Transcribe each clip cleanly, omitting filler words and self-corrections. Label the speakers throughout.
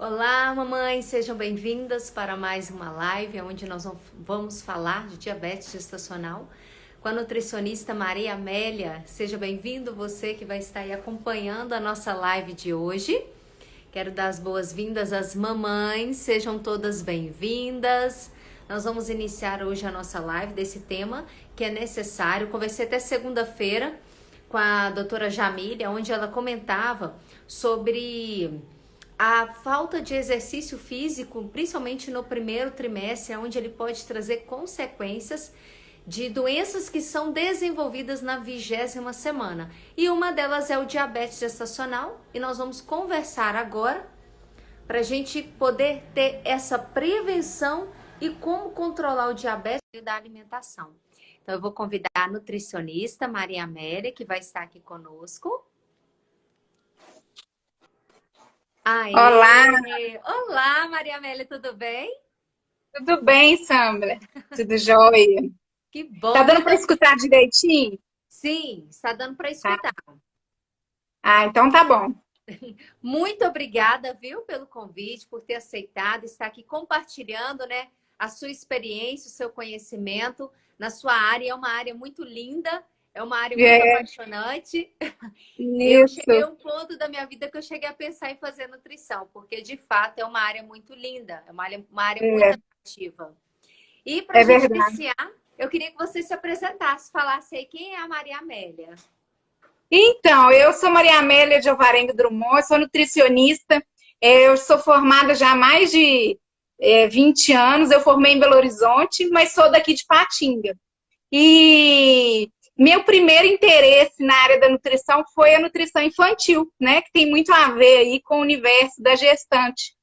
Speaker 1: Olá, mamães, sejam bem-vindas para mais uma live onde nós vamos falar de diabetes gestacional com a nutricionista Maria Amélia. Seja bem-vindo você que vai estar aí acompanhando a nossa live de hoje. Quero dar as boas-vindas às mamães, sejam todas bem-vindas. Nós vamos iniciar hoje a nossa live desse tema que é necessário. Conversei até segunda-feira com a doutora Jamília, onde ela comentava sobre a falta de exercício físico, principalmente no primeiro trimestre, onde ele pode trazer consequências de doenças que são desenvolvidas na 20ª semana. E uma delas é o diabetes gestacional, e nós vamos conversar agora para a gente poder ter essa prevenção e como controlar o diabetes da alimentação. Então eu vou convidar a nutricionista Maria Amélia, que vai estar aqui conosco. Aê!
Speaker 2: Olá,
Speaker 1: Olá, Maria Amélia, tudo bem?
Speaker 2: tudo bem, Sandra? Tudo jóia?
Speaker 1: Que
Speaker 2: Tá
Speaker 1: bom,
Speaker 2: dando
Speaker 1: viu?
Speaker 2: para escutar direitinho?
Speaker 1: Sim, está dando para
Speaker 2: Tá.
Speaker 1: escutar.
Speaker 2: Ah, então tá bom.
Speaker 1: Muito obrigada, viu, pelo convite, por ter aceitado estar aqui compartilhando, né, a sua experiência, o seu conhecimento na sua área. É uma área muito linda, é uma área muito
Speaker 2: É,
Speaker 1: apaixonante. Eu cheguei
Speaker 2: isso,
Speaker 1: a um ponto da minha vida que eu cheguei a pensar em fazer nutrição, porque de fato é uma área muito linda, é uma área muito
Speaker 2: é,
Speaker 1: atrativa. E para a
Speaker 2: é
Speaker 1: gente
Speaker 2: verdade.
Speaker 1: iniciar, eu queria que você se apresentasse, falasse aí quem é a Maria Amélia.
Speaker 2: Então, eu sou Maria Amélia de Alvarenga Drummond, sou nutricionista. Eu sou formada já há mais de 20 anos. Eu formei em Belo Horizonte, mas sou daqui de Patinga. E meu primeiro interesse na área da nutrição foi a nutrição infantil, né? Que tem muito a ver aí com o universo da gestante.
Speaker 1: Sim.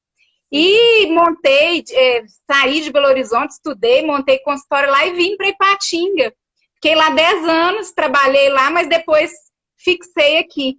Speaker 2: E montei, saí de Belo Horizonte, estudei, montei consultório lá e vim para Ipatinga. Fiquei lá 10 anos, trabalhei lá, mas depois fixei aqui.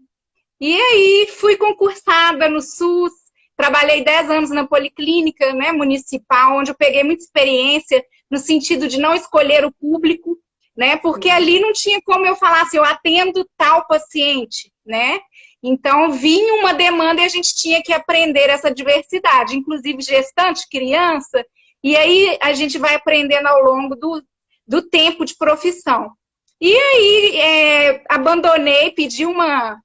Speaker 2: E aí fui concursada no SUS, trabalhei 10 anos na Policlínica, né, municipal, onde eu peguei muita experiência no sentido de não escolher o público, né, porque
Speaker 1: Sim.
Speaker 2: ali não tinha como eu falar assim, eu atendo tal paciente, né? Então vinha uma demanda e a gente tinha que aprender essa diversidade, inclusive gestante, criança, e aí a gente vai aprendendo ao longo do tempo de profissão. E aí abandonei, pedi uma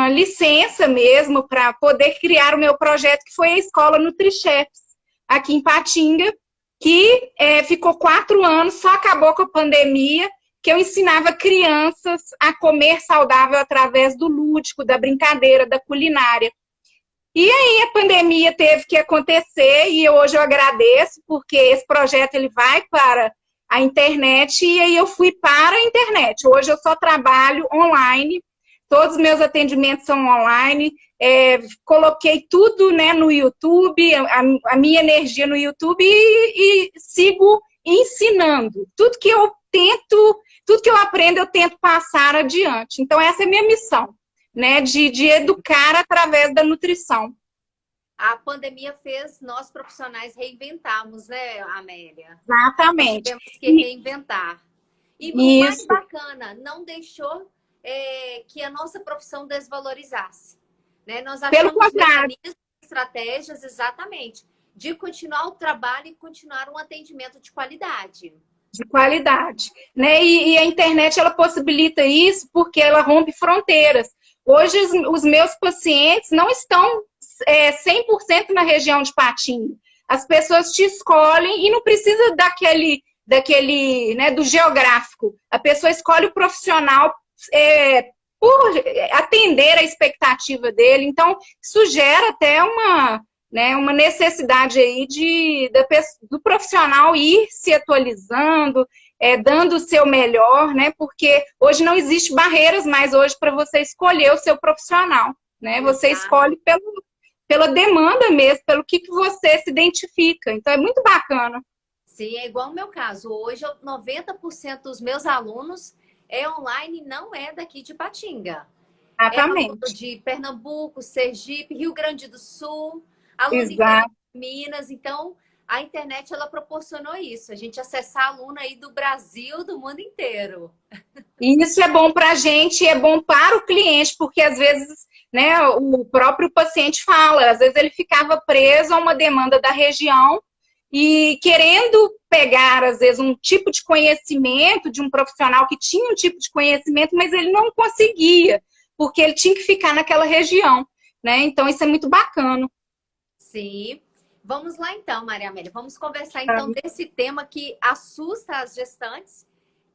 Speaker 2: licença mesmo para poder criar o meu projeto, que foi a Escola NutriChefs, aqui em Patinga, que ficou 4 anos, só acabou com a pandemia, que eu ensinava crianças a comer saudável através do lúdico, da brincadeira, da culinária. E aí a pandemia teve que acontecer e hoje eu agradeço, porque esse projeto ele vai para a internet e aí eu fui para a internet. Hoje eu só trabalho online, todos os meus atendimentos são online, coloquei tudo, né, no YouTube, a minha energia no YouTube e sigo ensinando. Tudo que eu aprendo, eu tento passar adiante. Então, essa é a minha missão, né, de educar através da nutrição.
Speaker 1: A pandemia fez nós profissionais reinventarmos, né, Amélia? Nós
Speaker 2: Exatamente.
Speaker 1: tivemos que reinventar. E o mais
Speaker 2: Isso.
Speaker 1: bacana, não deixou que a nossa profissão desvalorizasse. Né? Nós
Speaker 2: Pelo
Speaker 1: achamos
Speaker 2: contrário,
Speaker 1: mecanismos, estratégias, exatamente, de continuar o trabalho e continuar um atendimento de qualidade.
Speaker 2: de qualidade, né? E a internet ela possibilita isso porque ela rompe fronteiras. Hoje os meus pacientes não estão 100% na região de Patinga. As pessoas te escolhem e não precisa daquele, né, do geográfico. A pessoa escolhe o profissional por atender a expectativa dele. Então, isso gera até uma necessidade aí do profissional ir se atualizando, dando o seu melhor, né? Porque hoje não existe barreiras mais hoje para você escolher o seu profissional, né? Você
Speaker 1: Exato.
Speaker 2: escolhe pela demanda mesmo, pelo que você se identifica. Então é muito bacana.
Speaker 1: Sim, é igual o meu caso. Hoje, 90% dos meus alunos é online e não é daqui de Patinga. É aluno
Speaker 2: Exatamente.
Speaker 1: de Pernambuco, Sergipe, Rio Grande do Sul, aluno do interior
Speaker 2: Exato.
Speaker 1: de Minas. Então, a internet ela proporcionou isso, a gente acessar aluno aí do Brasil, do mundo inteiro.
Speaker 2: E isso é bom para a gente, é bom para o cliente, porque às vezes, né, o próprio paciente fala, às vezes ele ficava preso a uma demanda da região e querendo pegar, às vezes, um tipo de conhecimento de um profissional que tinha um tipo de conhecimento, mas ele não conseguia, porque ele tinha que ficar naquela região, né? Então, isso é muito bacana.
Speaker 1: Sim. Vamos lá então, Maria Amélia. Vamos conversar então desse tema que assusta as gestantes,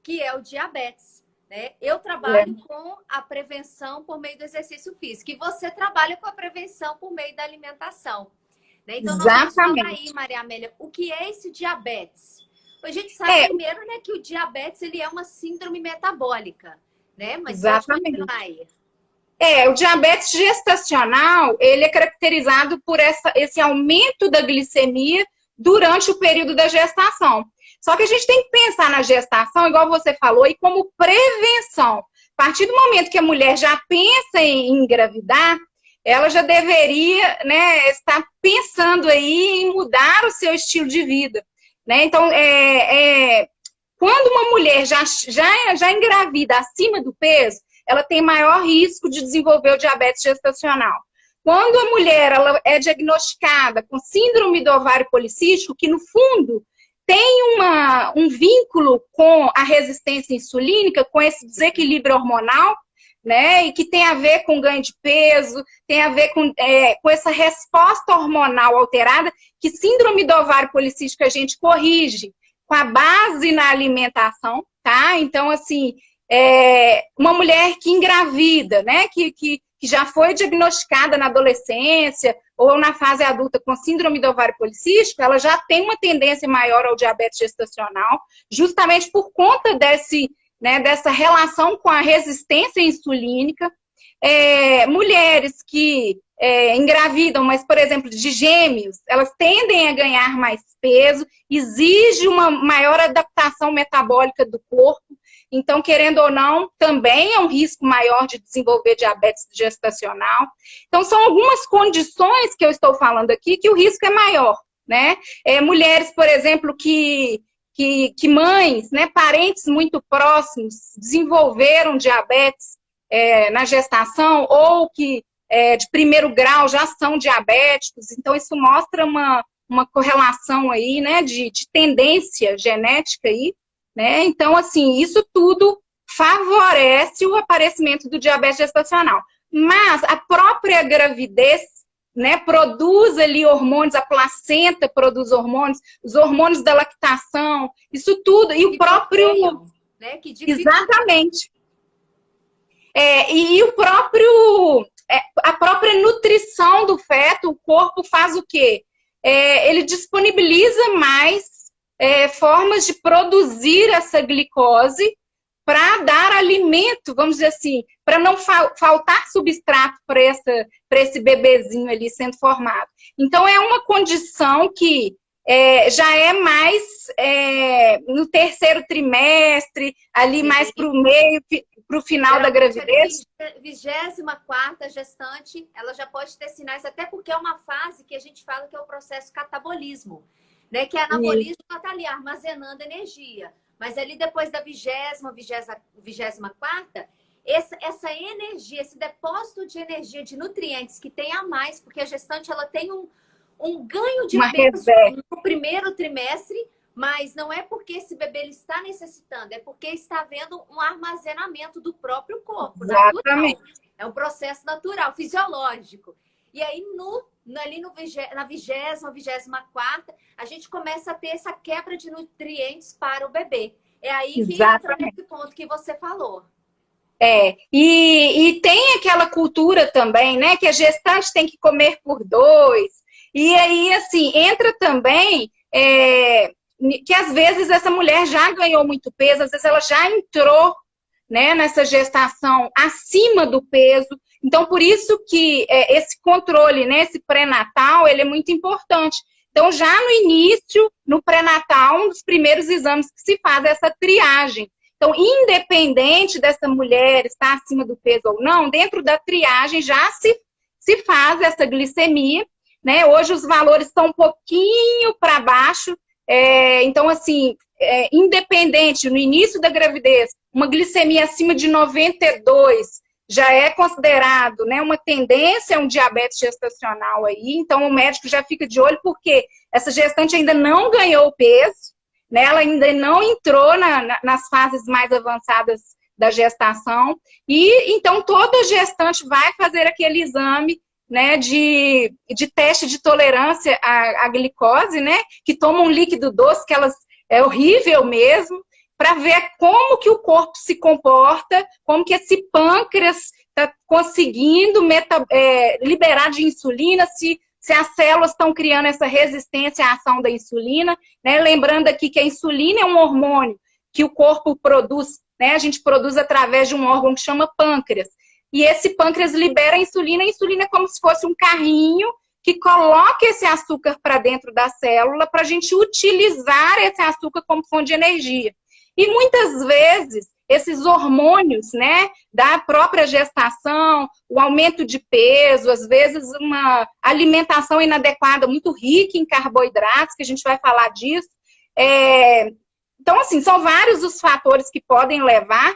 Speaker 1: que é o diabetes, né? Eu trabalho com a prevenção por meio do exercício físico e você trabalha com a prevenção por meio da alimentação, né? Então, nós vamos falar aí, Maria Amélia, o que é esse diabetes? A gente sabe primeiro, né, que o diabetes ele é uma síndrome metabólica, né? Mas pode continuar aí.
Speaker 2: O diabetes gestacional, ele é caracterizado por esse aumento da glicemia durante o período da gestação. Só que a gente tem que pensar na gestação, igual você falou, e como prevenção. A partir do momento que a mulher já pensa em engravidar, ela já deveria, né, estar pensando aí em mudar o seu estilo de vida, né? Então, quando uma mulher já engravida acima do peso, ela tem maior risco de desenvolver o diabetes gestacional. Quando a mulher ela é diagnosticada com síndrome do ovário policístico, que no fundo tem um vínculo com a resistência insulínica, com esse desequilíbrio hormonal, né, e que tem a ver com ganho de peso, tem a ver com essa resposta hormonal alterada, que síndrome do ovário policístico a gente corrige com a base na alimentação, tá? Então, assim, uma mulher que engravida, né, que já foi diagnosticada na adolescência ou na fase adulta com síndrome do ovário policístico, ela já tem uma tendência maior ao diabetes gestacional, justamente por conta dessa relação com a resistência insulínica. Mulheres que engravidam, mas, por exemplo, de gêmeos, elas tendem a ganhar mais peso, exige uma maior adaptação metabólica do corpo. Então, querendo ou não, também é um risco maior de desenvolver diabetes gestacional. Então, são algumas condições que eu estou falando aqui que o risco é maior, né? Mulheres, por exemplo, que mães, né, parentes muito próximos desenvolveram diabetes na gestação ou que de primeiro grau já são diabéticos. Então, isso mostra uma correlação aí, né, de tendência genética aí. Né? Então, assim, isso tudo favorece o aparecimento do diabetes gestacional. Mas a própria gravidez, né, produz ali hormônios, a placenta produz hormônios, os hormônios da lactação, isso tudo. E o próprio...
Speaker 1: né? Que
Speaker 2: exatamente. E o próprio... a própria nutrição do feto, o corpo faz o quê? Ele disponibiliza mais formas de produzir essa glicose para dar alimento, vamos dizer assim, para não faltar substrato para esse bebezinho ali sendo formado. Então, é uma condição que já é mais no terceiro trimestre, ali mais para o meio, para o final da gravidez.
Speaker 1: 24ª gestante, ela já pode ter sinais, até porque é uma fase que a gente fala que é o processo catabolismo. Né, que a anabolismo está ali armazenando energia. Mas ali depois da 24ª, essa energia, esse depósito de energia, de nutrientes que tem a mais, porque a gestante ela tem um ganho de peso no primeiro trimestre, mas não é porque esse bebê ele está necessitando, é porque está havendo um armazenamento do próprio corpo.
Speaker 2: Exatamente.
Speaker 1: Natural. É um processo natural, fisiológico. E aí, na 24ª, a gente começa a ter essa quebra de nutrientes para o bebê. É aí que entra nesse ponto que você falou.
Speaker 2: E tem aquela cultura também, né? Que a gestante tem que comer por 2. E aí, assim, entra também que às vezes essa mulher já ganhou muito peso, às vezes ela já entrou, né, nessa gestação acima do peso. Então, por isso que esse controle, né, esse pré-natal, ele é muito importante. Então, já no início, no pré-natal, um dos primeiros exames que se faz é essa triagem. Então, independente dessa mulher estar acima do peso ou não, dentro da triagem já se faz essa glicemia, né? Hoje os valores estão um pouquinho para baixo. Então, assim, independente, no início da gravidez, uma glicemia acima de 92, já é considerado, né, uma tendência a um diabetes gestacional aí, então o médico já fica de olho porque essa gestante ainda não ganhou peso, né, ela ainda não entrou nas fases mais avançadas da gestação, e então toda gestante vai fazer aquele exame, né, de teste de tolerância à glicose, né, que toma um líquido doce, que elas, é horrível mesmo, para ver como que o corpo se comporta, como que esse pâncreas está conseguindo liberar de insulina, se as células estão criando essa resistência à ação da insulina, né? Lembrando aqui que a insulina é um hormônio que o corpo produz, né? A gente produz através de um órgão que chama pâncreas. E esse pâncreas libera a insulina é como se fosse um carrinho que coloca esse açúcar para dentro da célula para a gente utilizar esse açúcar como fonte de energia. E muitas vezes, esses hormônios, né, da própria gestação, o aumento de peso, às vezes uma alimentação inadequada, muito rica em carboidratos, que a gente vai falar disso. Então, assim, são vários os fatores que podem levar,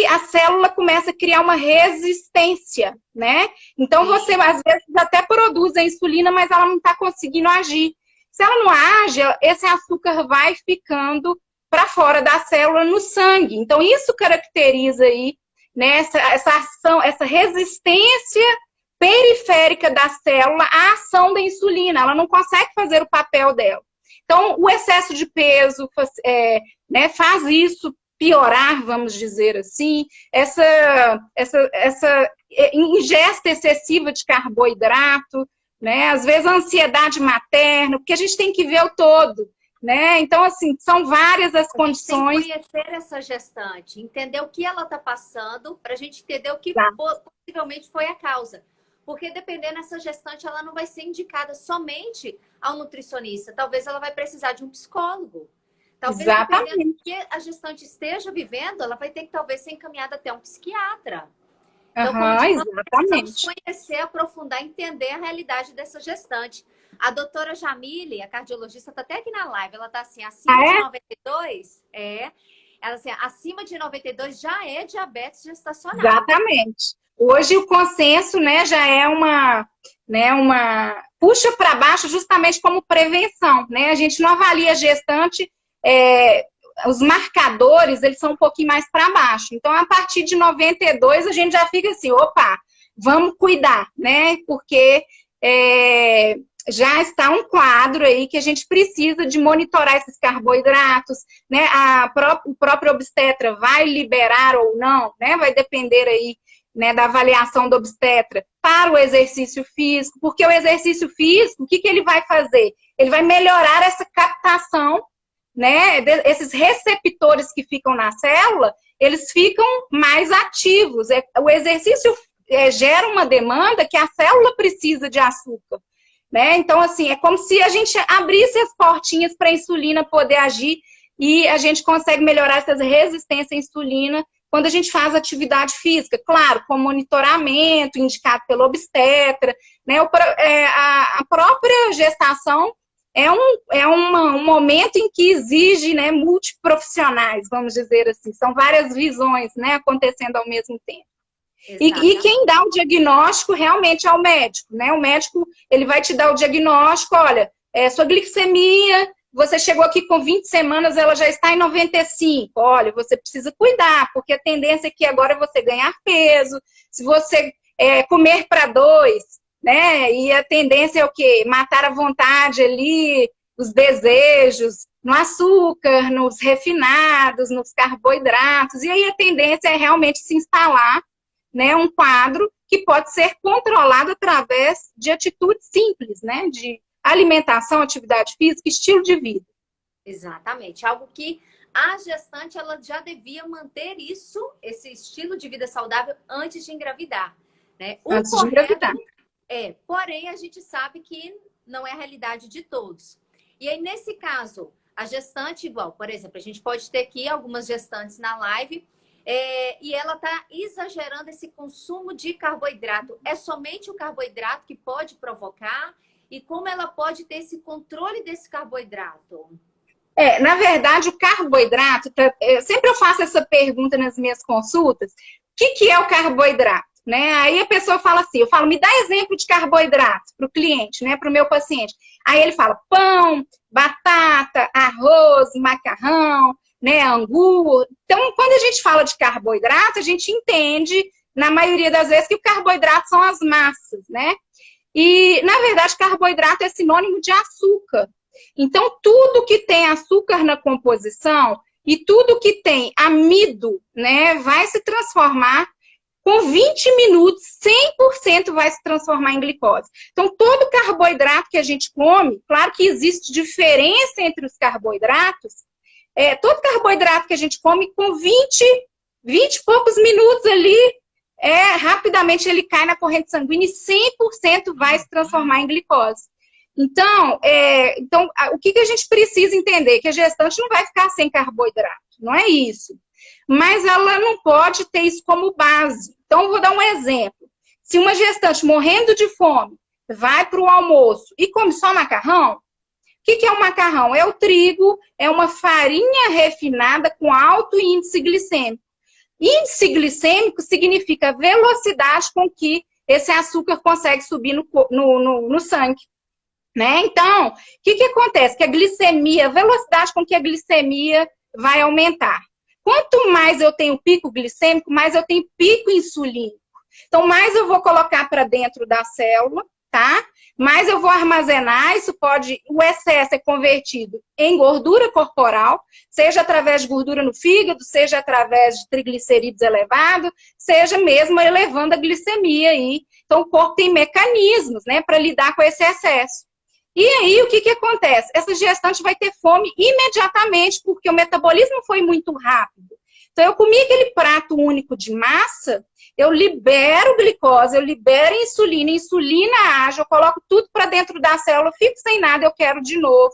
Speaker 2: a célula começa a criar uma resistência, né? Então, você, às vezes, até produz a insulina, mas ela não está conseguindo agir. Se ela não age, esse açúcar vai ficando para fora da célula no sangue. Então, isso caracteriza aí, né, essa ação, essa resistência periférica da célula à ação da insulina. Ela não consegue fazer o papel dela. Então, o excesso de peso né, faz isso piorar, vamos dizer assim. Essa ingesta excessiva de carboidrato, né, às vezes a ansiedade materna, porque a gente tem que ver o todo. Né? Então, assim, são várias as condições.
Speaker 1: Tem que conhecer essa gestante, entender o que ela está passando, para a gente entender o que possivelmente foi a causa. Porque dependendo dessa gestante, ela não vai ser indicada somente ao nutricionista. Talvez ela vai precisar de um psicólogo. Talvez, dependendo do que a gestante esteja vivendo, ela vai ter que talvez ser encaminhada até um psiquiatra. Então, precisamos conhecer, aprofundar, entender a realidade dessa gestante. A doutora Jamile, a cardiologista, está até aqui na live. Ela está assim, acima de 92? Ela assim, acima de 92 já é diabetes gestacional.
Speaker 2: Exatamente. Hoje o consenso, né, já é uma puxa para baixo justamente como prevenção, né? A gente não avalia a gestante, os marcadores, eles são um pouquinho mais para baixo. Então, a partir de 92, a gente já fica assim, opa, vamos cuidar, né? Porque já está um quadro aí que a gente precisa de monitorar esses carboidratos, né? O próprio obstetra vai liberar ou não, né? Vai depender aí, né, da avaliação do obstetra para o exercício físico, porque o exercício físico, o que ele vai fazer? Ele vai melhorar essa captação, né? Esses receptores que ficam na célula, eles ficam mais ativos. O exercício gera uma demanda que a célula precisa de açúcar. Né? Então, assim, é como se a gente abrisse as portinhas para a insulina poder agir e a gente consegue melhorar essa resistência à insulina quando a gente faz atividade física. Claro, com monitoramento indicado pelo obstetra, né? A própria gestação é um momento em que exige, né, multiprofissionais, vamos dizer assim. São várias visões, né, acontecendo ao mesmo tempo. E quem dá o diagnóstico realmente é o médico, né? O médico, ele vai te dar o diagnóstico, olha, sua glicemia, você chegou aqui com 20 semanas, ela já está em 95. Olha, você precisa cuidar, porque a tendência aqui agora é você ganhar peso. Se você comer para 2, né? E a tendência é o quê? Matar a vontade ali, os desejos, no açúcar, nos refinados, nos carboidratos. E aí a tendência é realmente se instalar, né, um quadro que pode ser controlado através de atitudes simples, né, de alimentação, atividade física, estilo de vida.
Speaker 1: Exatamente, algo que a gestante ela já devia manter esse estilo de vida saudável antes de engravidar, né?
Speaker 2: Antes de engravidar.
Speaker 1: Porém a gente sabe que não é a realidade de todos. E aí nesse caso, a gestante igual, por exemplo, a gente pode ter aqui algumas gestantes na live. E ela está exagerando esse consumo de carboidrato. É somente o carboidrato que pode provocar? E como ela pode ter esse controle desse carboidrato?
Speaker 2: Na verdade, o carboidrato, sempre eu faço essa pergunta nas minhas consultas, que é o carboidrato? Né? Aí a pessoa fala assim, eu falo, me dá exemplo de carboidrato para o cliente, né, para o meu paciente. Aí ele fala pão, batata, arroz, macarrão, né, angu. Então, quando a gente fala de carboidrato, a gente entende, na maioria das vezes, que o carboidrato são as massas, né? E, na verdade, carboidrato é sinônimo de açúcar. Então, tudo que tem açúcar na composição e tudo que tem amido, né, vai se transformar com 20 minutos, 100% vai se transformar em glicose. Então, todo carboidrato que a gente come, claro que existe diferença entre os carboidratos, todo carboidrato que a gente come com 20 e poucos minutos ali, rapidamente ele cai na corrente sanguínea e 100% vai se transformar em glicose. Então, o que a gente precisa entender? Que a gestante não vai ficar sem carboidrato, não é isso. Mas ela não pode ter isso como base. Então, eu vou dar um exemplo. Se uma gestante morrendo de fome vai para o almoço e come só macarrão, o que é o macarrão? É o trigo, é uma farinha refinada com alto índice glicêmico. Índice glicêmico significa a velocidade com que esse açúcar consegue subir no sangue. Né? Então, o que acontece? Que a glicemia, a velocidade com que a glicemia vai aumentar. Quanto mais eu tenho pico glicêmico, mais eu tenho pico insulínico. Então, mais eu vou colocar para dentro da célula, tá? Mais eu vou armazenar, o excesso é convertido em gordura corporal, seja através de gordura no fígado, seja através de triglicerídeos elevados, seja mesmo elevando a glicemia aí. Então, o corpo tem mecanismos, né, para lidar com esse excesso. E aí, o que acontece? Essa gestante vai ter fome imediatamente, porque o metabolismo foi muito rápido. Então, eu comi aquele prato único de massa, eu libero glicose, eu libero insulina age, eu coloco tudo para dentro da célula, fico sem nada, eu quero de novo.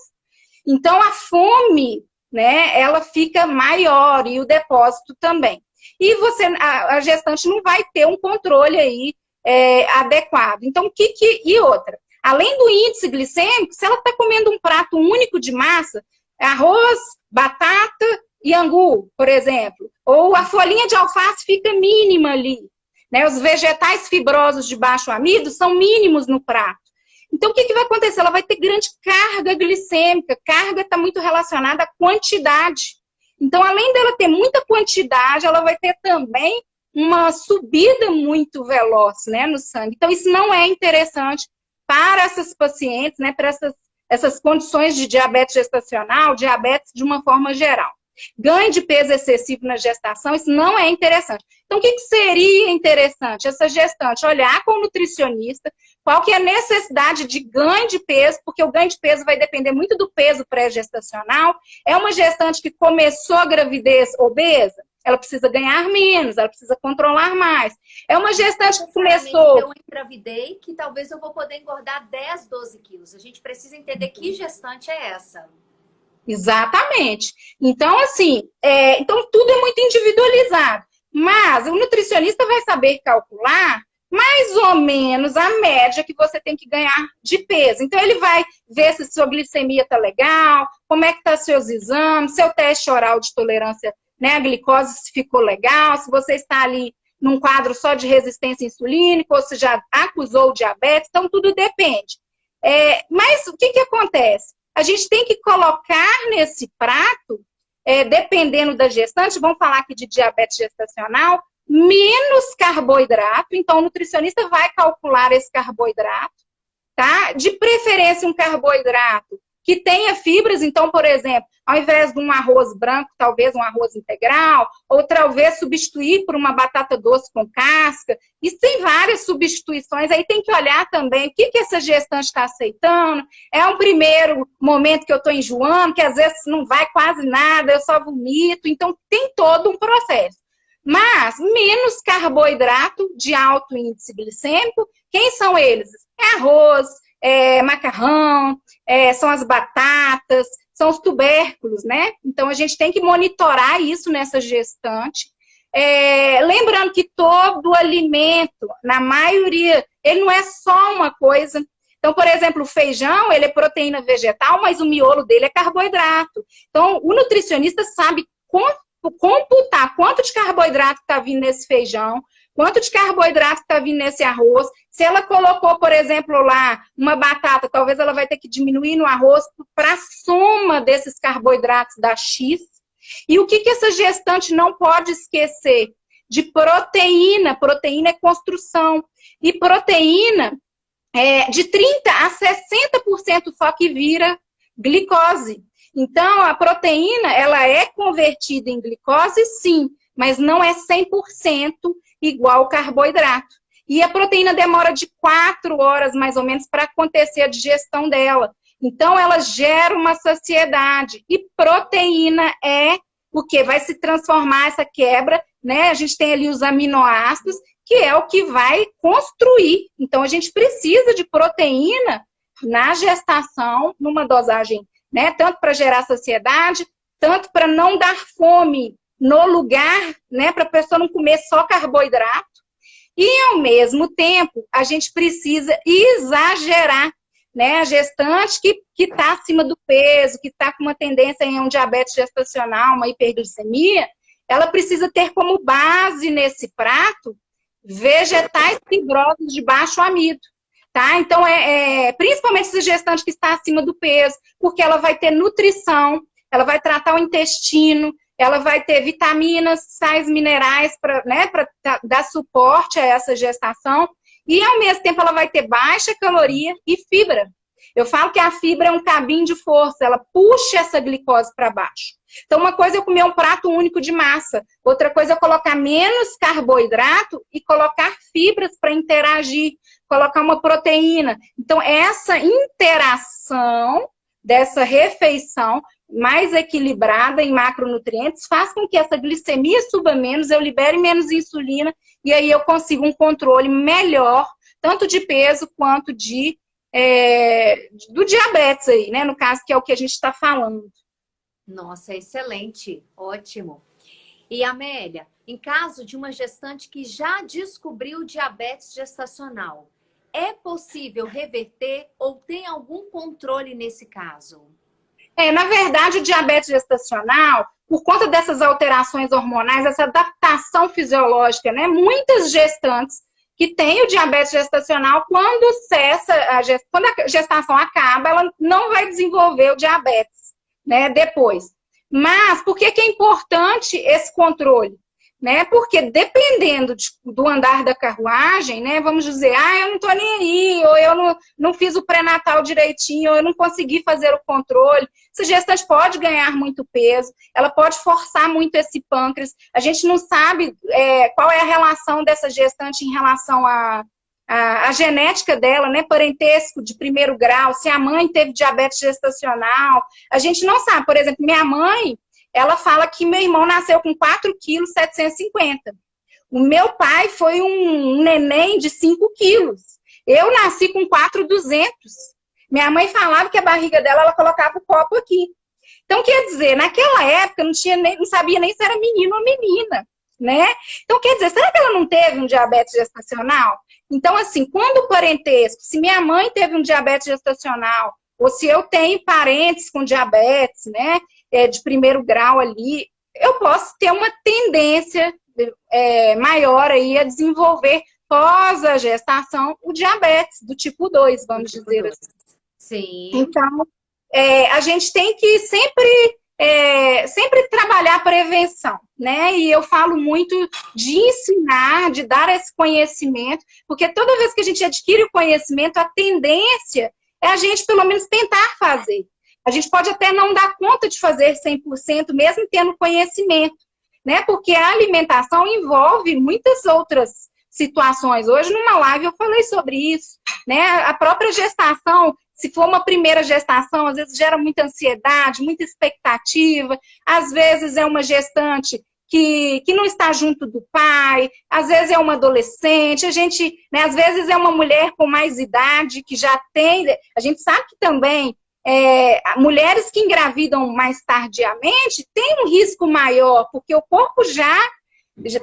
Speaker 2: Então, a fome, né, ela fica maior e o depósito também. E a gestante não vai ter um controle aí adequado. Então, e outra? Além do índice glicêmico, se ela está comendo um prato único de massa, arroz, batata e angu, por exemplo, ou a folhinha de alface fica mínima ali, né? Os vegetais fibrosos de baixo amido são mínimos no prato. Então, o que vai acontecer? Ela vai ter grande carga glicêmica. Carga está muito relacionada à quantidade. Então, além dela ter muita quantidade, ela vai ter também uma subida muito veloz, né, no sangue. Então, isso não é interessante para essas pacientes, né, para essas condições de diabetes gestacional, diabetes de uma forma geral. Ganho de peso excessivo na gestação, isso não é interessante. Então, o que seria interessante? Essa gestante olhar com o nutricionista, qual que é a necessidade de ganho de peso, porque o ganho de peso vai depender muito do peso pré-gestacional. É uma gestante que começou a gravidez obesa? Ela precisa ganhar menos, ela precisa controlar mais. É uma gestante que começou...
Speaker 1: Eu engravidei, que talvez eu vou poder engordar 10, 12 quilos. A gente precisa entender que gestante é essa.
Speaker 2: Exatamente. Então, assim, então tudo é muito individualizado. Mas o nutricionista vai saber calcular mais ou menos a média que você tem que ganhar de peso. Então, ele vai ver se sua glicemia está legal, como é que estão seus exames, seu teste oral de tolerância, né, a glicose, se ficou legal, se você está ali num quadro só de resistência insulínica, ou se já acusou diabetes, então tudo depende. Mas o que acontece? A gente tem que colocar nesse prato, dependendo da gestante, vamos falar aqui de diabetes gestacional, menos carboidrato, então o nutricionista vai calcular esse carboidrato, tá? De preferência um carboidrato que tenha fibras, então, por exemplo, ao invés de um arroz branco, talvez um arroz integral, ou talvez substituir por uma batata doce com casca. Isso tem várias substituições, aí tem que olhar também o que essa gestante está aceitando. É um primeiro momento que eu estou enjoando, que às vezes não vai quase nada, eu só vomito, então tem todo um processo. Mas menos carboidrato de alto índice glicêmico, quem são eles? É arroz, macarrão, são as batatas, são os tubérculos, né? Então, a gente tem que monitorar isso nessa gestante. Lembrando que todo alimento, na maioria, ele não é só uma coisa. Então, por exemplo, o feijão, ele é proteína vegetal, mas o miolo dele é carboidrato. Então, o nutricionista sabe computar quanto de carboidrato está vindo nesse feijão, quanto de carboidrato está vindo nesse arroz. Se ela colocou, por exemplo, lá uma batata, talvez ela vai ter que diminuir no arroz para a soma desses carboidratos da X. E o que essa gestante não pode esquecer? De proteína. Proteína é construção. E proteína, de 30% a 60% só que vira glicose. Então, a proteína, ela é convertida em glicose, sim, mas não é 100% igual ao carboidrato. E a proteína demora de 4 horas, mais ou menos, para acontecer a digestão dela. Então, ela gera uma saciedade. E proteína é o que vai se transformar essa quebra, né? A gente tem ali os aminoácidos, que é o que vai construir. Então, a gente precisa de proteína na gestação, numa dosagem, né? Tanto para gerar saciedade, tanto para não dar fome no lugar, né? Para a pessoa não comer só carboidrato. E, ao mesmo tempo, a gente precisa exagerar, né? A gestante que está acima do peso, que está com uma tendência em um diabetes gestacional, uma hiperglicemia, ela precisa ter como base nesse prato vegetais fibrosos de baixo amido. Tá? Então, principalmente essa gestante que está acima do peso, porque ela vai ter nutrição, ela vai tratar o intestino, ela vai ter vitaminas, sais minerais para, né, dar suporte a essa gestação, e ao mesmo tempo ela vai ter baixa caloria e fibra. Eu falo que a fibra é um cabinho de força, ela puxa essa glicose para baixo. Então, uma coisa é eu comer um prato único de massa, outra coisa é colocar menos carboidrato e colocar fibras para interagir, colocar uma proteína. Então, essa interação dessa refeição mais equilibrada em macronutrientes faz com que essa glicemia suba menos, eu libere menos insulina e aí eu consigo um controle melhor, tanto de peso quanto do diabetes aí, né? No caso, que é o que a gente está falando.
Speaker 1: Nossa, excelente, ótimo. E Amélia, em caso de uma gestante que já descobriu diabetes gestacional, é possível reverter ou tem algum controle nesse caso?
Speaker 2: Na verdade, o diabetes gestacional, por conta dessas alterações hormonais, essa adaptação fisiológica, né? Muitas gestantes que têm o diabetes gestacional, quando a gestação acaba, ela não vai desenvolver o diabetes, né? Depois. Mas por que é importante esse controle? Né? Porque dependendo do andar da carruagem, né? Vamos dizer, eu não tô nem aí, ou eu não fiz o pré-natal direitinho, ou eu não consegui fazer o controle. Essa gestante pode ganhar muito peso, ela pode forçar muito esse pâncreas. A gente não sabe qual é a relação dessa gestante em relação à genética dela, né? Parentesco de primeiro grau, se a mãe teve diabetes gestacional. A gente não sabe, por exemplo, minha mãe, ela fala que meu irmão nasceu com 4,750 kg. O meu pai foi um neném de 5 quilos. Eu nasci com 4,200. Minha mãe falava que a barriga dela, ela colocava o copo aqui. Então, quer dizer, naquela época, não sabia nem se era menino ou menina, né? Então, quer dizer, será que ela não teve um diabetes gestacional? Então, assim, quando o parentesco, se minha mãe teve um diabetes gestacional, ou se eu tenho parentes com diabetes, né? De primeiro grau ali, eu posso ter uma tendência maior aí a desenvolver pós a gestação o diabetes do tipo 2, vamos dizer assim.
Speaker 1: Sim.
Speaker 2: Então, a gente tem que sempre trabalhar a prevenção, né? E eu falo muito de ensinar, de dar esse conhecimento, porque toda vez que a gente adquire o conhecimento, a tendência é a gente pelo menos tentar fazer. A gente pode até não dar conta de fazer 100%, mesmo tendo conhecimento, né? Porque a alimentação envolve muitas outras situações. Hoje, numa live, eu falei sobre isso, né? A própria gestação, se for uma primeira gestação, às vezes gera muita ansiedade, muita expectativa. Às vezes é uma gestante que não está junto do pai, às vezes é uma adolescente, né? Às vezes é uma mulher com mais idade, que já tem... A gente sabe que também... mulheres que engravidam mais tardiamente têm um risco maior, porque o corpo já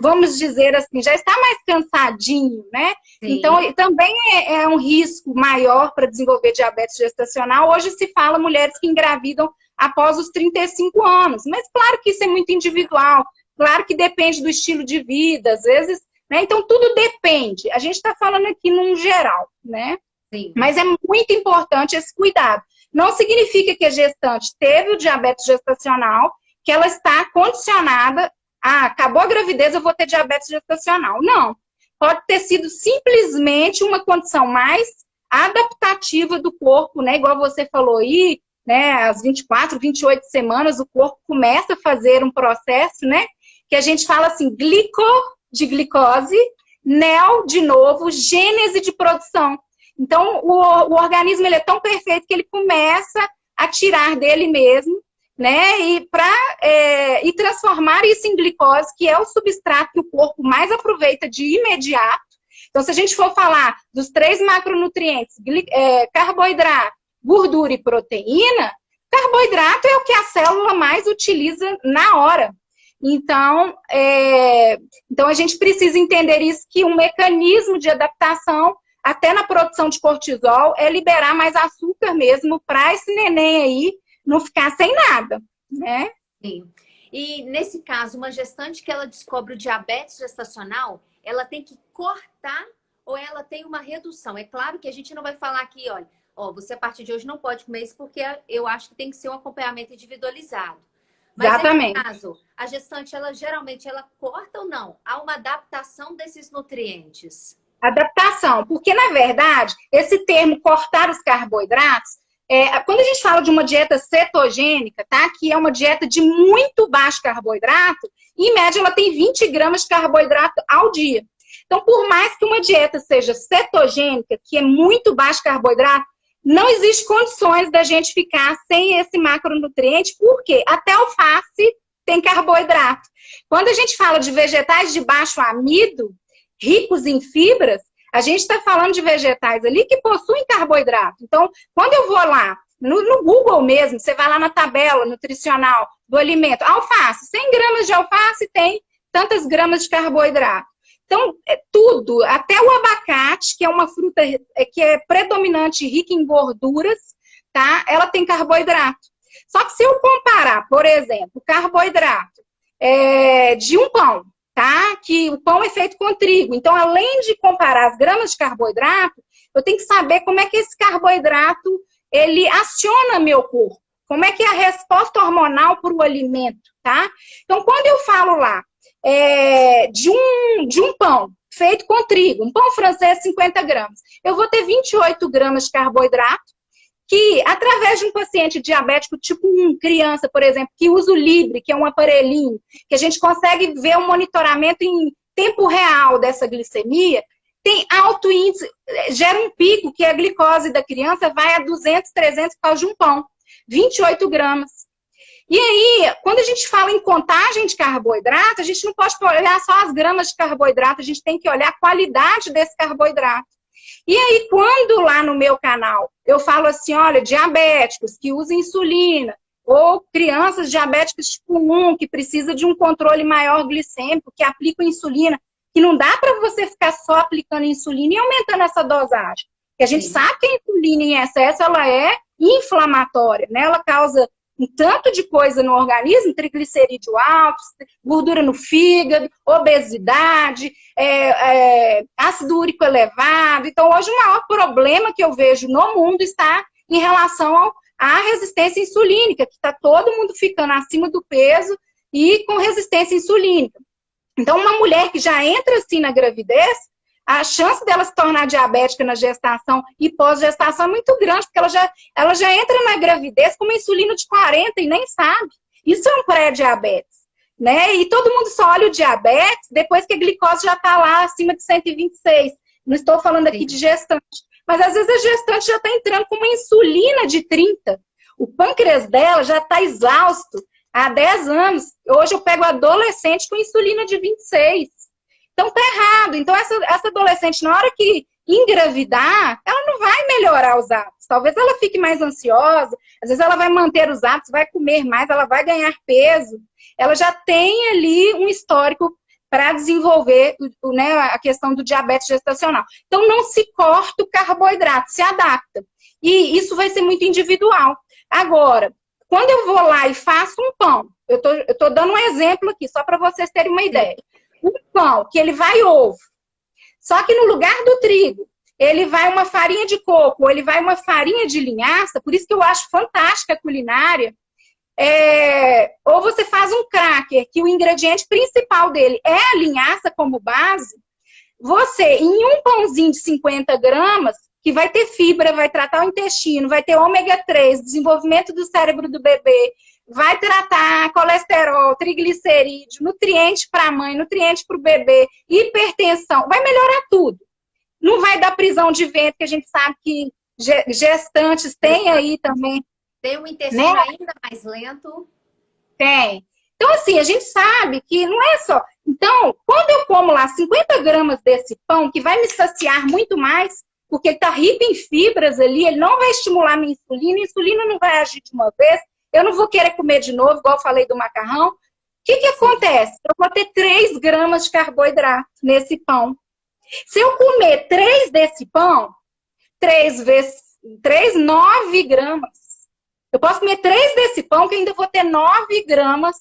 Speaker 2: vamos dizer assim, já está mais cansadinho, né?
Speaker 1: Sim.
Speaker 2: Então, também é um risco maior para desenvolver diabetes gestacional. Hoje se fala mulheres que engravidam após os 35 anos, mas claro que isso é muito individual, claro que depende do estilo de vida, às vezes, né? Então, tudo depende. A gente está falando aqui num geral, né?
Speaker 1: Sim.
Speaker 2: Mas é muito importante esse cuidado. Não significa que a gestante teve o diabetes gestacional, que ela está condicionada acabou a gravidez, eu vou ter diabetes gestacional. Não. Pode ter sido simplesmente uma condição mais adaptativa do corpo, né? Igual você falou aí, né? Às 24, 28 semanas, o corpo começa a fazer um processo, né? Que a gente fala assim, de glicose, neo, de novo, gênese de produção. Então, o organismo ele é tão perfeito que ele começa a tirar dele mesmo, né, e transformar isso em glicose, que é o substrato que o corpo mais aproveita de imediato. Então, se a gente for falar dos 3 macronutrientes, carboidrato, gordura e proteína, carboidrato é o que a célula mais utiliza na hora. Então, a gente precisa entender isso, que um mecanismo de adaptação, até na produção de cortisol, é liberar mais açúcar mesmo para esse neném aí não ficar sem nada, né?
Speaker 1: Sim. E nesse caso, uma gestante que ela descobre o diabetes gestacional, ela tem que cortar ou ela tem uma redução? É claro que a gente não vai falar aqui, olha, você a partir de hoje não pode comer isso porque eu acho que tem que ser um acompanhamento individualizado. Mas
Speaker 2: exatamente.
Speaker 1: nesse caso, a gestante, geralmente ela corta ou não? Há uma adaptação desses nutrientes?
Speaker 2: Adaptação, porque na verdade, esse termo cortar os carboidratos, quando a gente fala de uma dieta cetogênica, tá? Que é uma dieta de muito baixo carboidrato, em média ela tem 20 gramas de carboidrato ao dia. Então, por mais que uma dieta seja cetogênica, que é muito baixo carboidrato, não existe condições da gente ficar sem esse macronutriente, porque até alface tem carboidrato. Quando a gente fala de vegetais de baixo amido, ricos em fibras, a gente está falando de vegetais ali que possuem carboidrato. Então, quando eu vou lá, no Google mesmo, você vai lá na tabela nutricional do alimento, alface, 100 gramas de alface tem tantas gramas de carboidrato. Então, tudo, até o abacate, que é uma fruta que é predominante e rica em gorduras, tá? Ela tem carboidrato. Só que se eu comparar, por exemplo, o carboidrato de um pão, tá? Que o pão é feito com trigo. Então, além de comparar as gramas de carboidrato, eu tenho que saber como é que esse carboidrato, ele aciona meu corpo. Como é que é a resposta hormonal para o alimento, tá? Então, quando eu falo lá de um pão feito com trigo, um pão francês 50 gramas, eu vou ter 28 gramas de carboidrato, que através de um paciente diabético tipo 1, criança, por exemplo, que usa o Libre, que é um aparelhinho, que a gente consegue ver o monitoramento em tempo real dessa glicemia, tem alto índice, gera um pico, que a glicose da criança vai a 200, 300 por causa de um pão, 28 gramas. E aí, quando a gente fala em contagem de carboidrato, a gente não pode olhar só as gramas de carboidrato, a gente tem que olhar a qualidade desse carboidrato. E aí, quando lá no meu canal eu falo assim, olha, diabéticos que usam insulina, ou crianças diabéticas tipo 1, que precisa de um controle maior glicêmico, que aplicam insulina, que não dá para você ficar só aplicando insulina e aumentando essa dosagem. Porque a gente sabe que a insulina em excesso, ela é inflamatória, né? Ela causa um tanto de coisa no organismo, triglicerídeo alto, gordura no fígado, obesidade, ácido úrico elevado. Então, hoje o maior problema que eu vejo no mundo está em relação à resistência insulínica, que está todo mundo ficando acima do peso e com resistência insulínica. Então, uma mulher que já entra assim na gravidez, a chance dela se tornar diabética na gestação e pós-gestação é muito grande, porque ela já entra na gravidez com uma insulina de 40 e nem sabe. Isso é um pré-diabetes, né? E todo mundo só olha o diabetes depois que a glicose já está lá acima de 126. Não estou falando aqui de gestante. Mas às vezes a gestante já está entrando com uma insulina de 30. O pâncreas dela já está exausto há 10 anos. Hoje eu pego adolescente com insulina de 26. Então tá errado. Então essa adolescente, na hora que engravidar, ela não vai melhorar os hábitos. Talvez ela fique mais ansiosa, às vezes ela vai manter os hábitos, vai comer mais, ela vai ganhar peso. Ela já tem ali um histórico para desenvolver né, a questão do diabetes gestacional. Então, não se corta o carboidrato, se adapta. E isso vai ser muito individual. Agora, quando eu vou lá e faço um pão, eu tô dando um exemplo aqui, só para vocês terem uma ideia. Um pão, que ele vai ovo, só que no lugar do trigo, ele vai uma farinha de coco, ou ele vai uma farinha de linhaça, por isso que eu acho fantástica a culinária. Ou você faz um cracker, que o ingrediente principal dele é a linhaça como base, você, em um pãozinho de 50 gramas, que vai ter fibra, vai tratar o intestino, vai ter ômega 3, desenvolvimento do cérebro do bebê, vai tratar colesterol, triglicerídeo, nutriente para a mãe, nutriente para o bebê, hipertensão, vai melhorar tudo. Não vai dar prisão de ventre, que a gente sabe que gestantes têm aí também.
Speaker 1: Tem um intestino, né, ainda mais lento.
Speaker 2: Tem. Então, assim, a gente sabe que não é só... Então, quando eu como lá 50 gramas desse pão, que vai me saciar muito mais, porque ele está rico em fibras ali, ele não vai estimular minha insulina, a insulina não vai agir de uma vez, eu não vou querer comer de novo, igual eu falei do macarrão. O que acontece? Eu vou ter 3 gramas de carboidrato nesse pão. Se eu comer 3 desse pão, 3 vezes 3, 9 gramas. Eu posso comer 3 desse pão, que ainda vou ter 9 gramas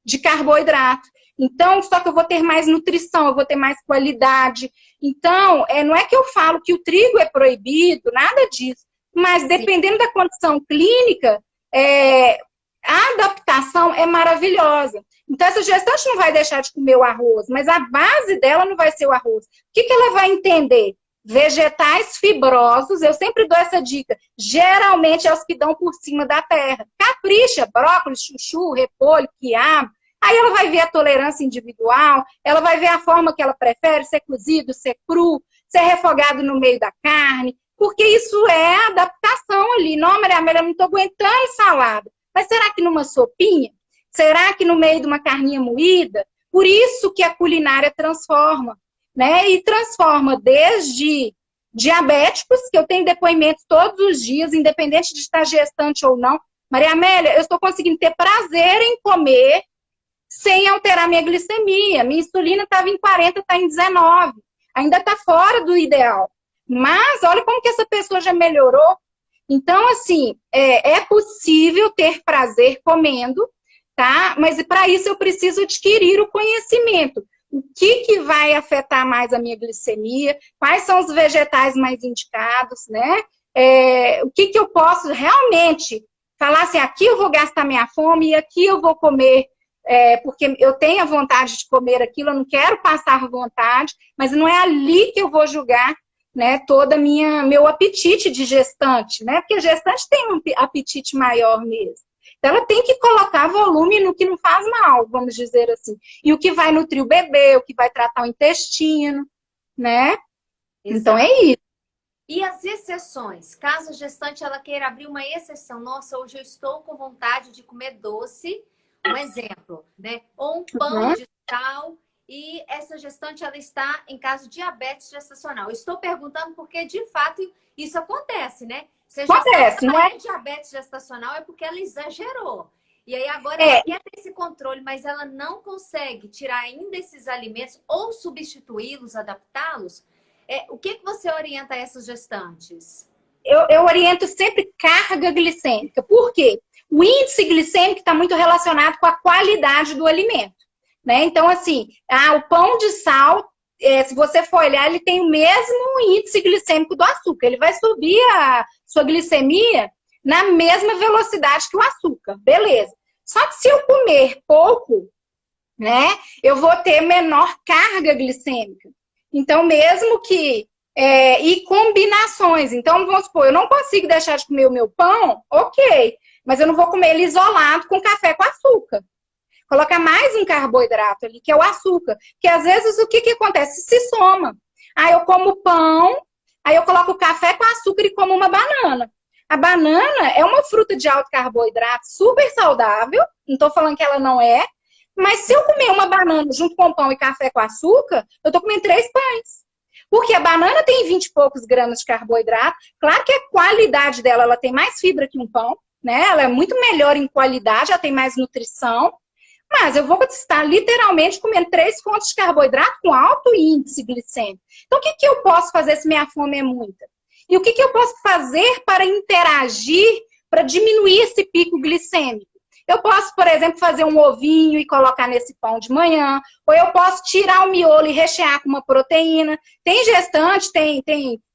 Speaker 2: de carboidrato. Então, só que eu vou ter mais nutrição, eu vou ter mais qualidade. Então, não é que eu falo que o trigo é proibido, nada disso. Mas, dependendo da condição clínica, a adaptação é maravilhosa. Então, essa gestante não vai deixar de comer o arroz, mas a base dela não vai ser o arroz. O que ela vai entender? Vegetais fibrosos, eu sempre dou essa dica, geralmente é os que dão por cima da terra. Capricha, brócolis, chuchu, repolho, quiabo. Aí ela vai ver a tolerância individual, ela vai ver a forma que ela prefere, ser cozido, ser cru, ser refogado no meio da carne, porque isso é adaptação ali. Não, Maria Amélia, eu não estou aguentando salada. Mas será que numa sopinha? Será que no meio de uma carninha moída? Por isso que a culinária transforma, né? E transforma desde diabéticos, que eu tenho depoimentos todos os dias, independente de estar gestante ou não. Maria Amélia, eu estou conseguindo ter prazer em comer sem alterar minha glicemia. Minha insulina estava em 40, está em 19. Ainda está fora do ideal. Mas olha como que essa pessoa já melhorou. Então, assim, é possível ter prazer comendo, tá? Mas para isso eu preciso adquirir o conhecimento. O que vai afetar mais a minha glicemia? Quais são os vegetais mais indicados, né? O que eu posso realmente falar assim, aqui eu vou gastar minha fome e aqui eu vou comer, porque eu tenho a vontade de comer aquilo, eu não quero passar vontade, mas não é ali que eu vou julgar, né, todo meu apetite de gestante, né? Porque a gestante tem um apetite maior mesmo. Então, ela tem que colocar volume no que não faz mal, vamos dizer assim. E o que vai nutrir o bebê, o que vai tratar o intestino, né? Exato. Então, é isso.
Speaker 1: E as exceções? Caso a gestante ela queira abrir uma exceção, nossa, hoje eu estou com vontade de comer doce, um exemplo, né? Ou um pão de sal, e essa gestante ela está em caso de diabetes gestacional. Eu estou perguntando porque, de fato, isso acontece, né? Se a gestante não é diabetes gestacional, é porque ela exagerou. E aí agora ela quer ter esse controle, mas ela não consegue tirar ainda esses alimentos ou substituí-los, adaptá-los. O que você orienta a essas gestantes?
Speaker 2: Eu oriento sempre carga glicêmica. Por quê? O índice glicêmico está muito relacionado com a qualidade do alimento, né? Então, assim, o pão de sal, se você for olhar, ele tem o mesmo índice glicêmico do açúcar. Ele vai subir a sua glicemia na mesma velocidade que o açúcar. Beleza. Só que se eu comer pouco, né, eu vou ter menor carga glicêmica. Então, mesmo que... e combinações. Então, vamos supor, eu não consigo deixar de comer o meu pão, ok. Mas eu não vou comer ele isolado com café com açúcar. Colocar mais um carboidrato ali, que é o açúcar. Porque às vezes o que acontece? Se soma. Aí eu como pão, aí eu coloco café com açúcar e como uma banana. A banana é uma fruta de alto carboidrato, super saudável. Não estou falando que ela não é. Mas se eu comer uma banana junto com pão e café com açúcar, eu estou comendo 3 pães. Porque a banana tem 20 e poucos gramas de carboidrato. Claro que a qualidade dela, ela tem mais fibra que um pão, né? Ela é muito melhor em qualidade, ela tem mais nutrição. mas eu vou estar literalmente comendo 3 fontes de carboidrato com alto índice glicêmico. Então, o que que eu posso fazer se minha fome é muita? E o que que eu posso fazer para interagir, para diminuir esse pico glicêmico? Eu posso, por exemplo, fazer um ovinho e colocar nesse pão de manhã, ou eu posso tirar o miolo e rechear com uma proteína. Tem gestante,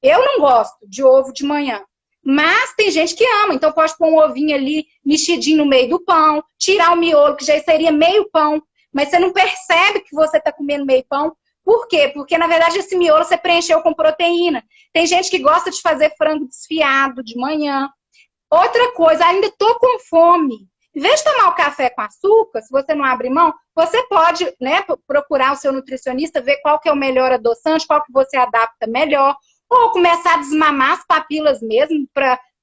Speaker 2: Eu não gosto de ovo de manhã, mas tem gente que ama, então pode pôr um ovinho ali mexidinho no meio do pão, tirar o miolo, que já seria meio pão, mas você não percebe que você está comendo meio pão. Por quê? Porque, na verdade, esse miolo você preencheu com proteína. Tem gente que gosta de fazer frango desfiado de manhã. Outra coisa, ainda estou com fome. Em vez de tomar o café com açúcar, se você não abre mão, você pode, né, procurar o seu nutricionista, ver qual que é o melhor adoçante, qual que você adapta melhor, ou começar a desmamar as papilas mesmo,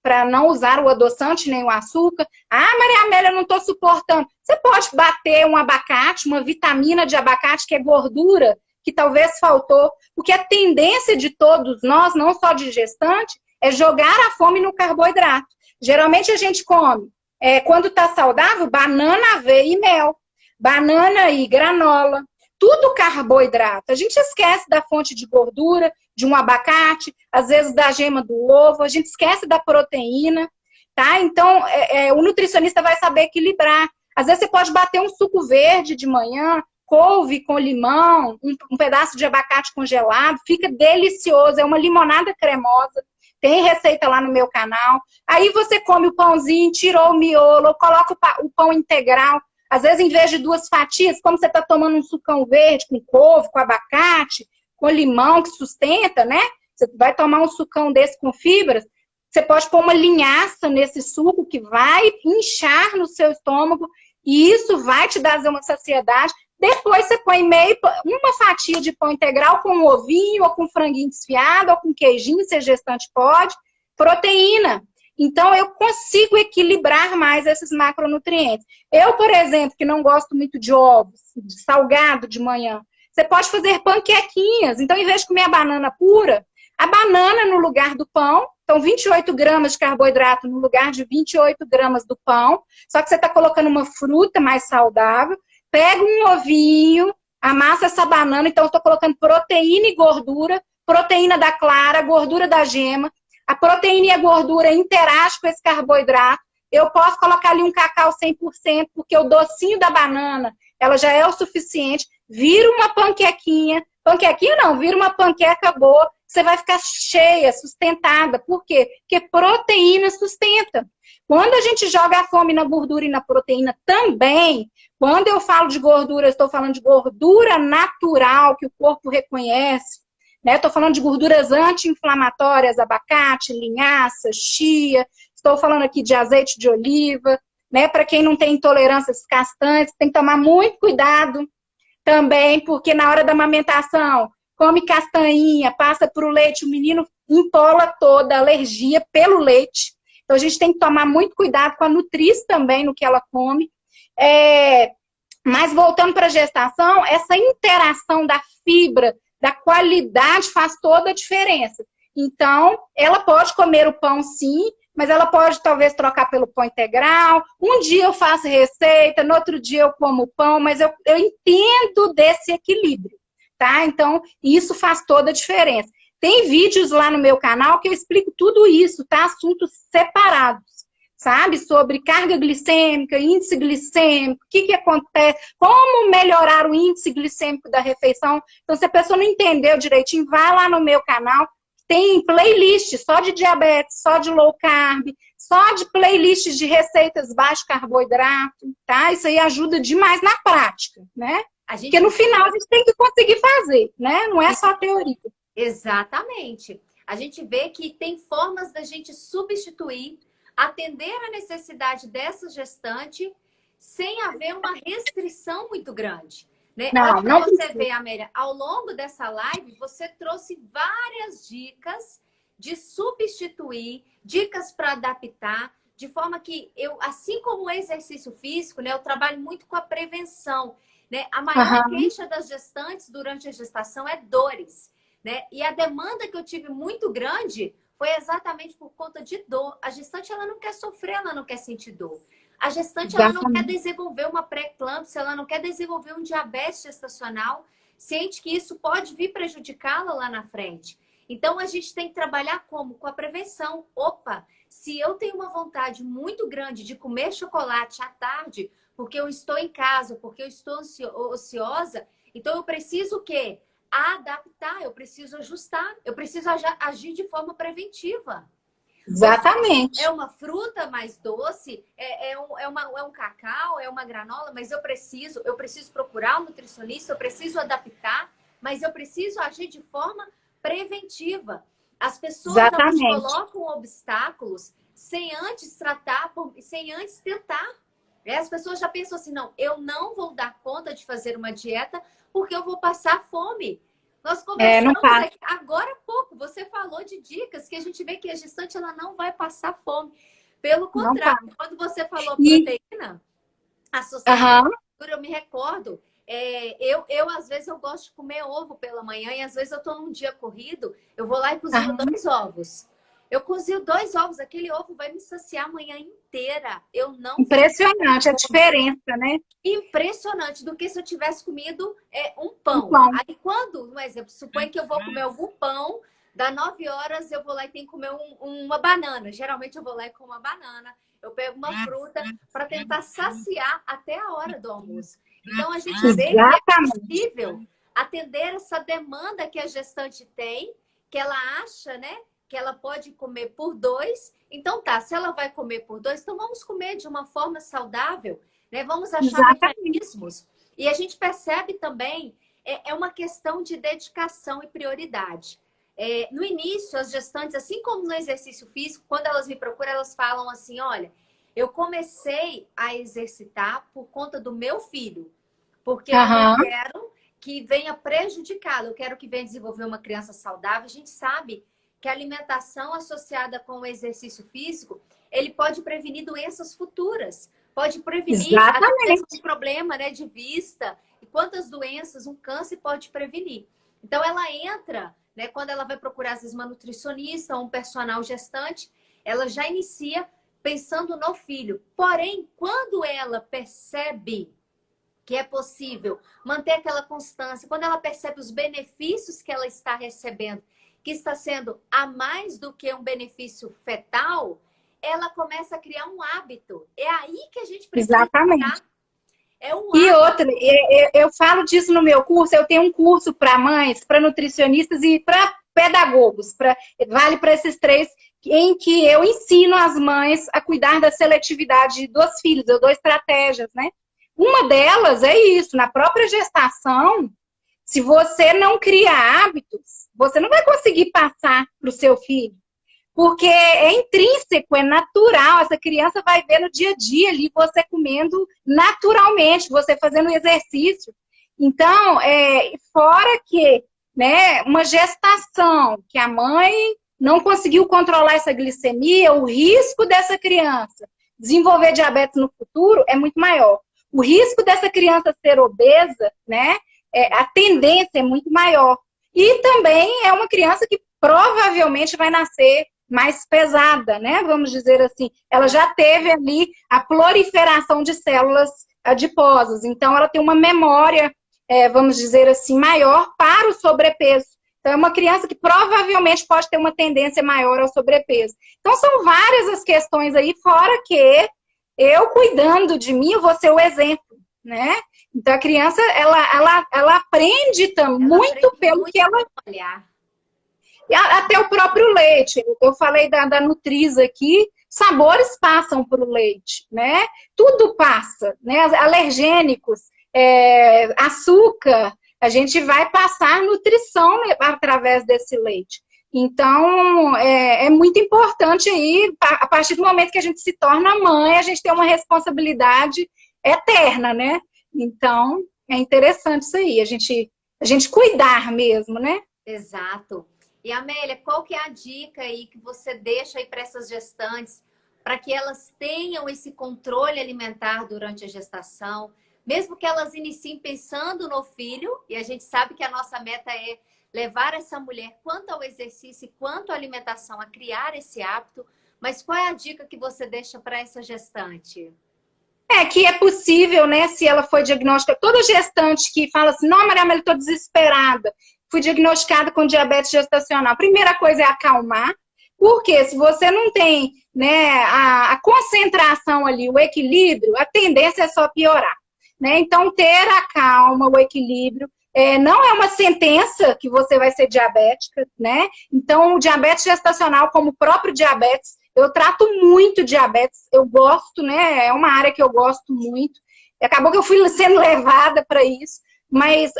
Speaker 2: para não usar o adoçante nem o açúcar. Ah, Maria Amélia, eu não estou suportando. Você pode bater um abacate, uma vitamina de abacate, que é gordura, que talvez faltou. Porque a tendência de todos nós, não só de gestante, é jogar a fome no carboidrato. Geralmente a gente come, quando está saudável, banana, aveia e mel. Banana e granola. Tudo carboidrato. A gente esquece da fonte de gordura, de um abacate, às vezes da gema do ovo, a gente esquece da proteína, tá? Então, o nutricionista vai saber equilibrar. Às vezes você pode bater um suco verde de manhã, couve com limão, um pedaço de abacate congelado, fica delicioso, é uma limonada cremosa. Tem receita lá no meu canal. Aí você come o pãozinho, tirou o miolo, ou coloca o pão integral. Às vezes, em vez de 2 fatias, como você está tomando um sucão verde com couve, com abacate, com limão, que sustenta, né? Você vai tomar um sucão desse com fibras, você pode pôr uma linhaça nesse suco que vai inchar no seu estômago e isso vai te dar uma saciedade. Depois você põe uma fatia de pão integral com um ovinho, ou com franguinho desfiado, ou com queijinho, se a gestante pode. Proteína. Então, eu consigo equilibrar mais esses macronutrientes. Eu, por exemplo, que não gosto muito de ovos, de salgado de manhã, você pode fazer panquequinhas. Então, em vez de comer a banana pura, a banana no lugar do pão. Então, 28 gramas de carboidrato no lugar de 28 gramas do pão. Só que você está colocando uma fruta mais saudável. Pega um ovinho, amassa essa banana. Então, eu estou colocando proteína e gordura. Proteína da clara, gordura da gema. A proteína e a gordura interagem com esse carboidrato. Eu posso colocar ali um cacau 100%, porque o docinho da banana, ela já é o suficiente. Vira uma panquequinha. Panquequinha não, vira uma panqueca boa. Você vai ficar cheia, sustentada. Por quê? Porque proteína sustenta. Quando a gente joga a fome na gordura e na proteína também, quando eu falo de gordura, eu estou falando de gordura natural, que o corpo reconhece. Estou falando de gorduras anti-inflamatórias, abacate, linhaça, chia. Estou falando aqui de azeite de oliva. Para quem não tem intolerâncias castantes, tem que tomar muito cuidado também, porque na hora da amamentação, come castanhinha, passa para o leite, o menino empola toda a alergia pelo leite. Então, a gente tem que tomar muito cuidado com a nutriz também no que ela come. Mas voltando para a gestação, essa interação da fibra, da qualidade faz toda a diferença. Então, ela pode comer o pão sim, mas ela pode talvez trocar pelo pão integral. Um dia eu faço receita, no outro dia eu como o pão, mas eu entendo desse equilíbrio, tá? Então, isso faz toda a diferença. Tem vídeos lá no meu canal que eu explico tudo isso, tá? Assuntos separados, sabe? Sobre carga glicêmica, índice glicêmico, o que acontece, como melhorar o índice glicêmico da refeição. Então, se a pessoa não entendeu direitinho, vai lá no meu canal. Tem playlist só de diabetes, só de low carb, só de playlists de receitas baixo carboidrato, tá? Isso aí ajuda demais na prática, né? Porque no final a gente tem que conseguir fazer, né? Não é só teoria.
Speaker 1: Exatamente. A gente vê que tem formas da gente substituir, atender a necessidade dessa gestante sem haver uma restrição muito grande. Né?
Speaker 2: Não
Speaker 1: você vê, Amélia, ao longo dessa live, você trouxe várias dicas de substituir, dicas para adaptar, de forma que eu, assim como o exercício físico, né, eu trabalho muito com a prevenção. Né? A maior queixa das gestantes durante a gestação é dores. Né? E a demanda que eu tive muito grande foi exatamente por conta de dor. A gestante, ela não quer sofrer, ela não quer sentir dor. A gestante, ela não quer
Speaker 2: Exatamente.
Speaker 1: desenvolver uma pré-eclâmpsia, ela não quer desenvolver um diabetes gestacional, sente que isso pode vir prejudicá-la lá na frente. Então, a gente tem que trabalhar como? Com a prevenção. Opa, se eu tenho uma vontade muito grande de comer chocolate à tarde, porque eu estou em casa, porque eu estou ociosa, então eu preciso o quê? Adaptar, eu preciso ajustar, eu preciso agir de forma preventiva. Ou seja, é
Speaker 2: Exatamente.
Speaker 1: uma fruta mais doce, é um cacau, é uma granola, mas eu preciso procurar um nutricionista, eu preciso adaptar, mas eu preciso agir de forma preventiva. As pessoas, elas
Speaker 2: Exatamente.
Speaker 1: colocam obstáculos sem antes tratar, sem antes tentar. As pessoas já pensam assim, não, eu não vou dar conta de fazer uma dieta porque eu vou passar fome. Nós
Speaker 2: É, não
Speaker 1: conversamos
Speaker 2: passa.
Speaker 1: aqui agora há pouco, você falou de dicas que a gente vê que a gestante ela não vai passar fome. Pelo
Speaker 2: Não
Speaker 1: contrário,
Speaker 2: passa.
Speaker 1: quando você falou
Speaker 2: E,
Speaker 1: proteína associada à
Speaker 2: aham,
Speaker 1: gordura, eu me recordo, às vezes eu gosto de comer ovo pela manhã e às vezes eu estou num dia corrido, eu vou lá e cozinho
Speaker 2: aham.
Speaker 1: 2 ovos. Eu cozinho 2 ovos, aquele ovo vai me saciar a manhã inteira. Eu não vou ter
Speaker 2: Impressionante a
Speaker 1: fome
Speaker 2: diferença, né?
Speaker 1: impressionante do que se eu tivesse comido um pão.
Speaker 2: Então,
Speaker 1: Aí quando, um exemplo, suponho que eu vou comer algum pão, dá 9 horas eu vou lá e tenho que comer uma banana. Geralmente eu vou lá e como uma banana, eu pego uma fruta para tentar saciar até a hora do almoço. Então a gente vê que é
Speaker 2: exatamente.
Speaker 1: possível atender essa demanda que a gestante tem, que ela acha, né? Que ela pode comer por 2. Então tá, se ela vai comer por 2, então vamos comer de uma forma saudável, né? Vamos achar
Speaker 2: Exatamente.
Speaker 1: mecanismos. E a gente percebe também, é uma questão de dedicação e prioridade. No início, as gestantes, assim como no exercício físico, quando elas me procuram, elas falam assim: olha, eu comecei a exercitar por conta do meu filho, porque eu não
Speaker 2: Aham,
Speaker 1: quero que venha prejudicá-lo, eu quero que venha desenvolver uma criança saudável. A gente sabe que a alimentação associada com o exercício físico, ele pode prevenir doenças futuras, pode prevenir até mesmo um
Speaker 2: exatamente.
Speaker 1: problema, né, de vista. E quantas doenças um câncer pode prevenir? Então ela entra, né, quando ela vai procurar às vezes uma nutricionista ou um personal gestante, ela já inicia pensando no filho. Porém, quando ela percebe que é possível manter aquela constância, quando ela percebe os benefícios que ela está recebendo, que está sendo a mais do que um benefício fetal, ela começa a criar um hábito. É aí que a gente precisa
Speaker 2: Exatamente.
Speaker 1: estar. É um
Speaker 2: E outra,
Speaker 1: hábito.
Speaker 2: eu falo disso no meu curso, eu tenho um curso para mães, para nutricionistas e para pedagogos, vale para esses três, em que eu ensino as mães a cuidar da seletividade dos filhos, eu dou estratégias, né? Uma delas é isso, na própria gestação, se você não cria hábitos, você não vai conseguir passar para o seu filho. Porque é intrínseco, é natural. Essa criança vai ver no dia a dia ali você comendo naturalmente, você fazendo exercício. Então, fora que, né, uma gestação que a mãe não conseguiu controlar essa glicemia, o risco dessa criança desenvolver diabetes no futuro é muito maior. O risco dessa criança ser obesa, né, a tendência é muito maior. E também é uma criança que provavelmente vai nascer mais pesada, né? Vamos dizer assim. Ela já teve ali a proliferação de células adiposas, então ela tem uma memória, vamos dizer assim, maior para o sobrepeso. Então, é uma criança que provavelmente pode ter uma tendência maior ao sobrepeso. Então, são várias as questões aí, fora que eu cuidando de mim, eu vou ser o exemplo, né? Então, a criança, ela aprende
Speaker 1: Ela
Speaker 2: muito
Speaker 1: aprende
Speaker 2: pelo
Speaker 1: muito
Speaker 2: que ela
Speaker 1: pelo olhar.
Speaker 2: e até o próprio leite. Eu falei da Nutrisa aqui, sabores passam para o leite, né? Tudo passa, né? Alergênicos, açúcar, a gente vai passar nutrição através desse leite. Então, é muito importante aí, a partir do momento que a gente se torna mãe, a gente tem uma responsabilidade eterna, né? Então, é interessante isso aí, a gente cuidar mesmo, né?
Speaker 1: Exato. E Amélia, qual que é a dica aí que você deixa aí para essas gestantes para que elas tenham esse controle alimentar durante a gestação, mesmo que elas iniciem pensando no filho, e a gente sabe que a nossa meta é levar essa mulher quanto ao exercício e quanto à alimentação a criar esse hábito, mas qual é a dica que você deixa para essa gestante?
Speaker 2: Que é possível, né, se ela foi diagnosticada, toda gestante que fala assim, não, Maria Amélia, estou desesperada, fui diagnosticada com diabetes gestacional. A primeira coisa é acalmar, porque se você não tem, né, a concentração ali, o equilíbrio, a tendência é só piorar, né? Então, ter a calma, o equilíbrio, não é uma sentença que você vai ser diabética, né? Então, o diabetes gestacional, como o próprio diabetes, eu trato muito diabetes, eu gosto, né? É uma área que eu gosto muito. Acabou que eu fui sendo levada para isso, mas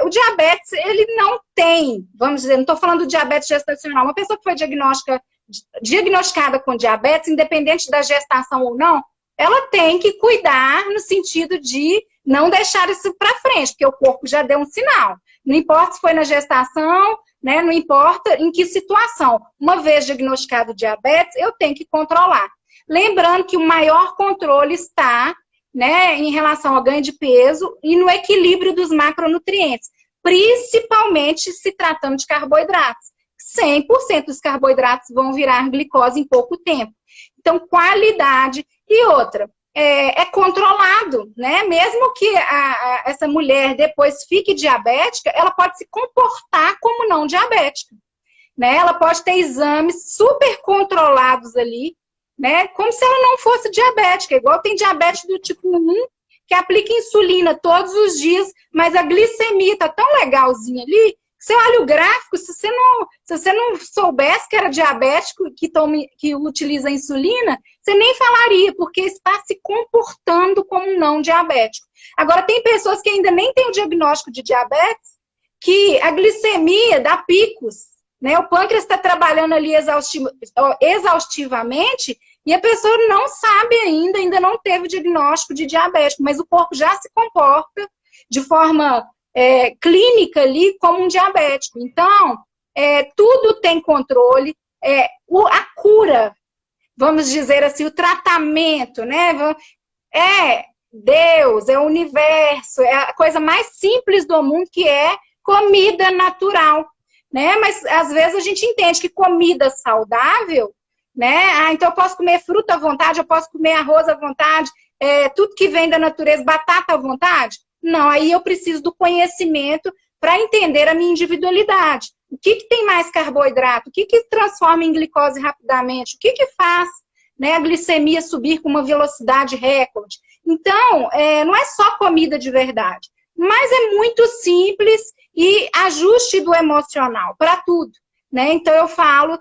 Speaker 2: o diabetes, ele não tem, vamos dizer, não estou falando do diabetes gestacional, uma pessoa que foi diagnosticada com diabetes, independente da gestação ou não, ela tem que cuidar no sentido de não deixar isso para frente, porque o corpo já deu um sinal. Não importa se foi na gestação, né? Não importa em que situação. Uma vez diagnosticado diabetes, eu tenho que controlar. Lembrando que o maior controle está, né, em relação ao ganho de peso e no equilíbrio dos macronutrientes, principalmente se tratando de carboidratos. 100% dos carboidratos vão virar glicose em pouco tempo. Então, qualidade. E outra, é controlado, né? Mesmo que essa mulher depois fique diabética, ela pode se comportar como não diabética, né? Ela pode ter exames super controlados ali, né? Como se ela não fosse diabética, igual tem diabetes do tipo 1, que aplica insulina todos os dias, mas a glicemia tá tão legalzinha ali, que você olha o gráfico, se você não soubesse que era diabético, que utiliza insulina, você nem falaria, porque está se comportando como um não diabético. Agora, tem pessoas que ainda nem têm o diagnóstico de diabetes, que a glicemia dá picos, né? O pâncreas está trabalhando ali exaustivamente e a pessoa não sabe ainda não teve o diagnóstico de diabético, mas o corpo já se comporta de forma clínica ali como um diabético. Então, tudo tem controle, a cura, vamos dizer assim, o tratamento, né? É Deus, é o universo, é a coisa mais simples do mundo, que é comida natural, né? Mas às vezes a gente entende que comida saudável, né? Então eu posso comer fruta à vontade, eu posso comer arroz à vontade, tudo que vem da natureza, batata à vontade. Não, aí eu preciso do conhecimento para entender a minha individualidade. O que tem mais carboidrato? O que transforma em glicose rapidamente? O que faz, né, a glicemia subir com uma velocidade recorde? Então, não é só comida de verdade, mas é muito simples e ajuste do emocional para tudo, né? Então, eu falo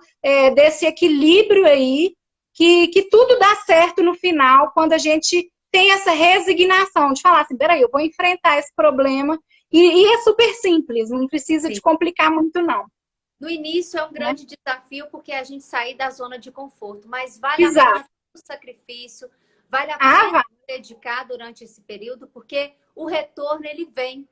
Speaker 2: desse equilíbrio aí, que tudo dá certo no final, quando a gente tem essa resignação de falar assim, peraí, eu vou enfrentar esse problema, e é super simples, não precisa
Speaker 1: Sim.
Speaker 2: de complicar muito, não.
Speaker 1: No início é um grande desafio, porque a gente sair da zona de conforto, mas vale a
Speaker 2: Exato.
Speaker 1: pena o sacrifício, vale a pena dedicar durante esse período, porque o retorno, ele vem.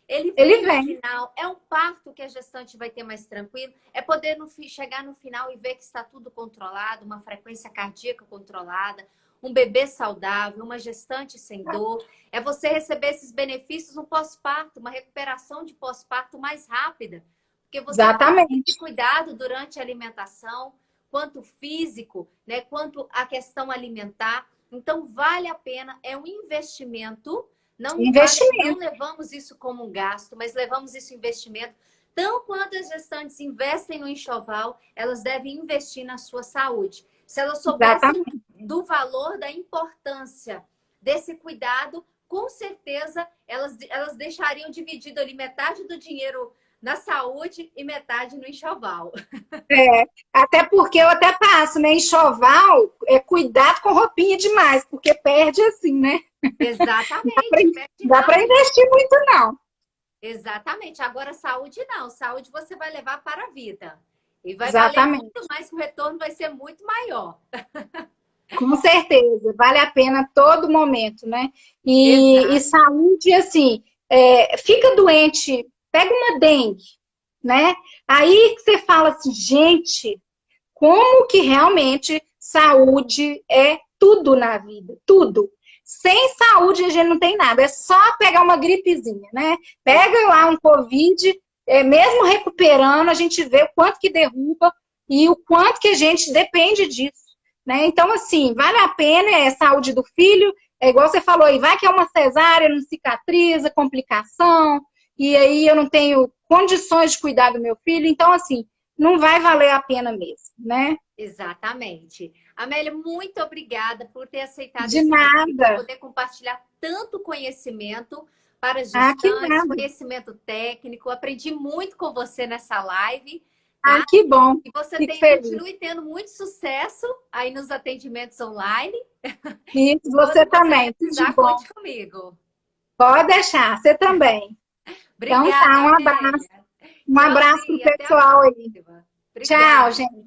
Speaker 1: Ele vem no final. É um parto que a gestante vai ter mais tranquilo, é poder chegar no final e ver que está tudo controlado, uma frequência cardíaca controlada, um bebê saudável, uma gestante sem dor. É você receber esses benefícios no pós-parto, uma recuperação de pós-parto mais rápida. Porque você tem cuidado durante a alimentação, quanto físico, né, quanto a questão alimentar. Então, vale a pena, é um investimento. Não levamos isso como um gasto, mas levamos isso em investimento. Tão quanto as gestantes investem no enxoval, elas devem investir na sua saúde. Se elas soubessem do valor, da importância desse cuidado, com certeza elas deixariam dividido ali metade do dinheiro na saúde e metade no enxoval.
Speaker 2: Até porque eu até passo, né? Enxoval cuidado com roupinha demais, porque perde assim, né?
Speaker 1: Exatamente.
Speaker 2: Dá para investir muito, não.
Speaker 1: Exatamente. Agora, saúde não. Saúde você vai levar para a vida. E vai valer muito mais, que o retorno vai ser muito maior.
Speaker 2: Com certeza. Vale a pena todo momento, né? E saúde, assim, fica doente, pega uma dengue, né? Aí que você fala assim, gente, como que realmente saúde é tudo na vida, tudo. Sem saúde a gente não tem nada, é só pegar uma gripezinha, né? Pega lá um Covid, mesmo recuperando, a gente vê o quanto que derruba e o quanto que a gente depende disso, né? Então, assim, vale a pena, é saúde do filho, é igual você falou aí, vai que é uma cesárea, não cicatriza, complicação, e aí eu não tenho condições de cuidar do meu filho, então, assim, não vai valer a pena mesmo, né?
Speaker 1: Exatamente. Amélia, muito obrigada por ter aceitado
Speaker 2: De
Speaker 1: esse convite,
Speaker 2: nada.
Speaker 1: poder compartilhar tanto conhecimento para
Speaker 2: Ah, que
Speaker 1: gestantes,
Speaker 2: nada.
Speaker 1: conhecimento técnico. Aprendi muito com você nessa live,
Speaker 2: Ah,
Speaker 1: tá?
Speaker 2: que bom.
Speaker 1: E você
Speaker 2: Fico
Speaker 1: tem,
Speaker 2: feliz.
Speaker 1: continue tendo muito sucesso aí nos atendimentos online.
Speaker 2: Isso, você
Speaker 1: Quando você
Speaker 2: também. Tudo de
Speaker 1: precisar,
Speaker 2: bom.
Speaker 1: conte comigo.
Speaker 2: Pode deixar, você também. Então
Speaker 1: Obrigada,
Speaker 2: tá, um abraço.
Speaker 1: Amélia.
Speaker 2: Um abraço pro
Speaker 1: Tchauzinho, até a
Speaker 2: pessoal aí.
Speaker 1: próxima.
Speaker 2: Tchau,
Speaker 1: Obrigada.
Speaker 2: gente.